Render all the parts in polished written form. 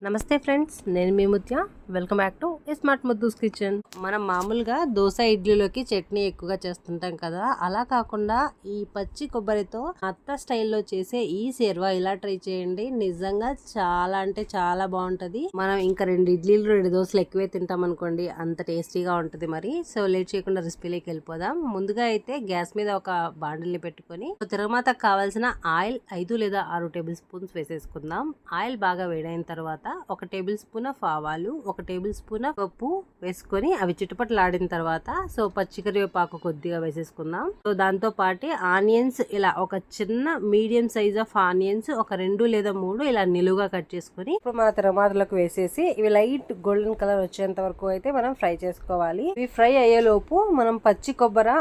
నమస్తే ఫ్రెండ్స్, నేను మీ Mutya. Welcome back to smart Muddus kitchen. మనం మామూలుగా దోశ ఇడ్లీలోకి చట్నీ ఎక్కువగా చేస్తుంటాం కదా, అలా కాకుండా ఈ పచ్చి కొబ్బరితో అత్త స్టైల్లో చేసే ఈ సేర్వా ఇలా ట్రై చేయండి. నిజంగా చాలా అంటే చాలా బాగుంటది. మనం ఇంకా 2 ఇడ్లీలు 2 దోశలు ఎక్కువే తింటాం అనుకోండి, అంత టేస్టీగా ఉంటది. మరి సో లేట్ చేయకుండా రెసిపీలోకి వెళ్ళిపోదాం. ముందుగా అయితే గ్యాస్ మీద ఒక బాండిల్ని పెట్టుకొని తిరగమాతకు కావాల్సిన ఆయిల్ 5 లేదా 6 టేబుల్ స్పూన్స్ వేసేసుకుందాం. ఆయిల్ బాగా వేడైన తర్వాత 1 టేబుల్ స్పూన్ ఆఫ్ ఆవాలు, 1 టేబుల్ స్పూన్ ఆఫ్ పప్పు వేసుకొని అవి చిటపటలాడిన తర్వాత సో పచ్చికరివేపాకు కొద్దిగా వేసేసుకుందాం. సో దాంతో పాటు ఆనియన్స్, ఇలా ఒక చిన్న మీడియం సైజ్ ఆఫ్ ఆనియన్స్ ఒక 2 లేదా 3 ఇలా నిలువుగా కట్ చేసుకుని ఇప్పుడు మన టమాటాలకు వేసేసి ఇవి లైట్ గోల్డెన్ కలర్ వచ్చేంత వరకు అయితే మనం ఫ్రై చేసుకోవాలి. ఇవి ఫ్రై అయ్యేలోపు మనం పచ్చి కొబ్బరి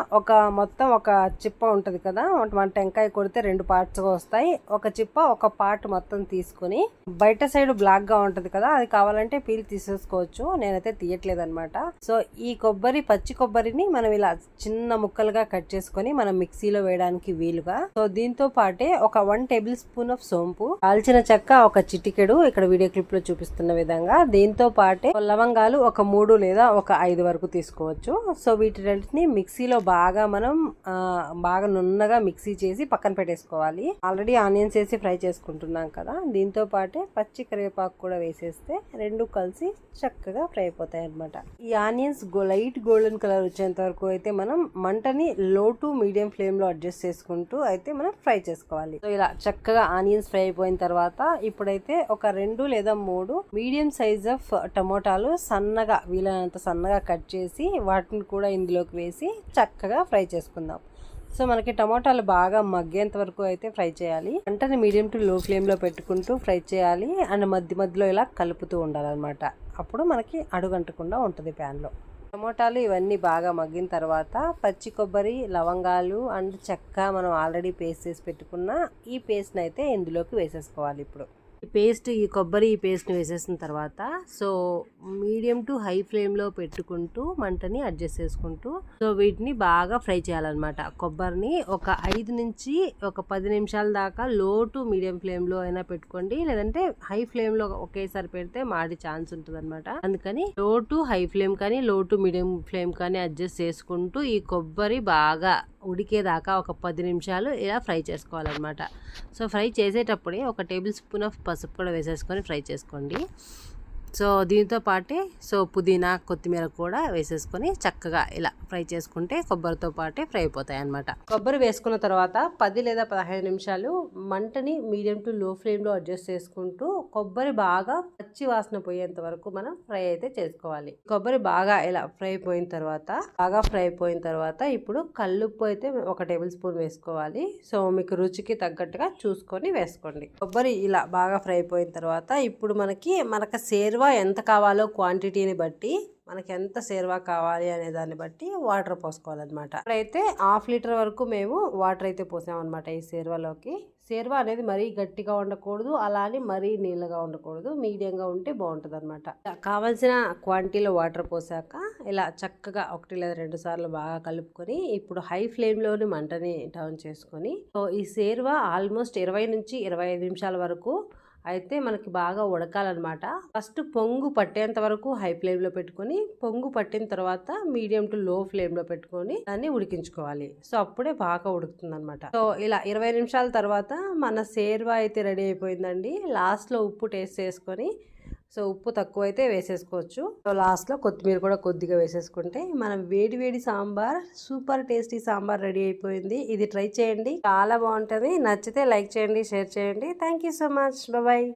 మొత్తం ఒక చిప్ప ఉంటది కదా, మన టెంకాయ కొడితే 2 పార్ట్స్ వస్తాయి. ఒక చిప్ప ఒక పార్ట్ మొత్తం తీసుకుని బయట సైడ్ బ్లాక్ గా ఉంటది కదా, అది కావాలంటే పీల్ తీసేసుకోవచ్చు. నేనైతే తీయట్లేదు అనమాట. సో ఈ పచ్చి కొబ్బరిని మనం ఇలా చిన్న ముక్కలుగా కట్ చేసుకొని మనం మిక్సీలో వేయడానికి వీలుగా. సో దీంతో పాటే ఒక 1 టేబుల్ స్పూన్ ఆఫ్ సోంపు, కాల్చిన చెక్క ఒక చిటికెడు ఇక్కడ వీడియో క్లిప్ లో చూపిస్తున్న విధంగా. దీంతో పాటే లవంగాలు ఒక 3 లేదా ఒక 5 వరకు తీసుకోవచ్చు. సో వీటిని మిక్సీలో మనం బాగా నున్నగా మిక్సీ చేసి పక్కన పెట్టేసుకోవాలి. ఆల్రెడీ ఆనియన్స్ వేసి ఫ్రై చేసుకుంటున్నాం కదా, దీంతో పాటే పచ్చి కరివేపాకు కూడా వేసేస్తే 2 కలిసి చక్కగా ఫ్రై అయిపోతాయి అనమాట. ఈ ఆనియన్స్ లైట్ గోల్డెన్ కలర్ వచ్చేంత వరకు అయితే మనం మంటని లో టు మీడియం ఫ్లేమ్ లో అడ్జస్ట్ చేసుకుంటూ అయితే మనం ఫ్రై చేసుకోవాలి. సో ఇలా చక్కగా ఆనియన్స్ ఫ్రై అయిపోయిన తర్వాత ఇప్పుడైతే ఒక 2 లేదా 3 మీడియం సైజ్ ఆఫ్ టమోటాలు సన్నగా, వీలైనంత సన్నగా కట్ చేసి వాటిని కూడా ఇందులోకి వేసి చక్కగా ఫ్రై చేసుకుందాం. సో మనకి టమోటాలు బాగా మగ్గేంత వరకు అయితే ఫ్రై చేయాలి. మంటని మీడియం టు లో ఫ్లేమ్ లో పెట్టుకుంటూ ఫ్రై చేయాలి. అండ్ మధ్యలో ఇలా కలుపుతూ ఉండాలన్నమాట. అప్పుడు మనకి అడుగంటకుండా ఉంటుంది ప్యాన్ లో. టమోటాలు ఇవన్నీ బాగా మగ్గిన తర్వాత పచ్చి కొబ్బరి, లవంగాలు అండ్ చెక్క మనం ఆల్రెడీ పేస్ట్ చేసి పెట్టుకున్న ఈ పేస్ట్ అయితే ఇందులోకి వేసేసుకోవాలి. ఇప్పుడు ఈ కొబ్బరి పేస్ట్ ని వేసేసిన తర్వాత so medium to high flame లో పెట్టుకుంటూ మంటని అడ్జస్ట్ చేసుకుంటూ సో వీటిని బాగా ఫ్రై చేయాలన్నమాట. కొబ్బరిని ఒక 5 నుంచి ఒక 10 నిమిషాల దాకా లో టు మీడియం ఫ్లేమ్ లో అయినా పెట్టుకోండి, లేదంటే హై ఫ్లేమ్ లో ఒకేసారి పెడితే మాడి ఛాన్స్ ఉంటుంది అనమాట. అందుకని లో టు హై ఫ్లేమ్ కానీ లో టు మీడియం ఫ్లేమ్ కానీ అడ్జస్ట్ చేసుకుంటూ ఈ కొబ్బరి బాగా ఉడికేదాకా ఒక 10 నిమిషాలు ఇలా ఫ్రై చేసుకోవాలన్నమాట. సో ఫ్రై చేసేటప్పుడే 1 టేబుల్ స్పూన్ ఆఫ్ పసుపు కూడా వేసేసుకొని ఫ్రై చేసుకోండి. సో దీంతో పాటే సో పుదీనా, కొత్తిమీర కూడా వేసేసుకొని చక్కగా ఇలా ఫ్రై చేసుకుంటే కొబ్బరితో పాటే ఫ్రై అయిపోతాయి అనమాట. కొబ్బరి వేసుకున్న తర్వాత 10 లేదా 15 నిమిషాలు మంటని మీడియం టు లో ఫ్లేమ్ లో అడ్జస్ట్ చేసుకుంటూ కొబ్బరి బాగా పచ్చి వాసన పోయేంత వరకు మనం ఫ్రై అయితే చేసుకోవాలి. కొబ్బరి బాగా ఇలా ఫ్రై అయిపోయిన తర్వాత ఇప్పుడు కల్లుప్పు అయితే 1 టేబుల్ స్పూన్ వేసుకోవాలి. సో మీకు రుచికి తగ్గట్టుగా చూసుకొని వేసుకోండి. కొబ్బరి ఇలా బాగా ఫ్రై అయిపోయిన తర్వాత ఇప్పుడు మనకు సేర్వా ఎంత కావాలో క్వాంటిటీని బట్టి, మనకి ఎంత సేర్వా కావాలి అనే దాన్ని బట్టి వాటర్ పోసుకోవాలన్నమాట. ఇప్పుడైతే 1/2 లీటర్ వరకు మేము వాటర్ అయితే పోసామన్నమాట ఈ సేర్వాలోకి. సేర్వా అనేది మరీ గట్టిగా ఉండకూడదు, అలానే మరీ నీళ్ళగా ఉండకూడదు, మీడియంగా ఉంటే బాగుంటుంది అనమాట. కావాల్సిన క్వాంటిటీలో వాటర్ పోసాక ఇలా చక్కగా 1 లేదా 2 సార్లు బాగా కలుపుకొని ఇప్పుడు హై ఫ్లేమ్ లోని మంటని డౌన్ చేసుకొని సో ఈ సేర్వా ఆల్మోస్ట్ 20 నుంచి 25 నిమిషాల వరకు అయితే మనకి బాగా ఉడకాలన్నమాట. ఫస్ట్ పొంగు పట్టేంత వరకు హై ఫ్లేమ్ లో పెట్టుకొని, పొంగు పట్టిన తర్వాత మీడియం టు లో ఫ్లేమ్ లో పెట్టుకొని దాన్ని ఉడికించుకోవాలి. సో అప్పుడే బాగా ఉడుకుతుంది అనమాట. సో ఇలా 20 నిమిషాల తర్వాత మన సేర్వా అయితే రెడీ అయిపోయిందండి. లాస్ట్ లో ఉప్పు టేస్ట్ చేసుకొని, సో ఉప్పు తక్కువ అయితే వేసేసుకోవచ్చు. సో లాస్ట్ లో కొత్తిమీర కూడా కొద్దిగా వేసేసుకుంటే మనం వేడి sambar, super tasty sambar ready అయిపోయింది. ఇది ట్రై చేయండి, చాలా బాగుంటది. నచ్చితే లైక్ చేయండి, షేర్ చేయండి. Thank you so much. Bye.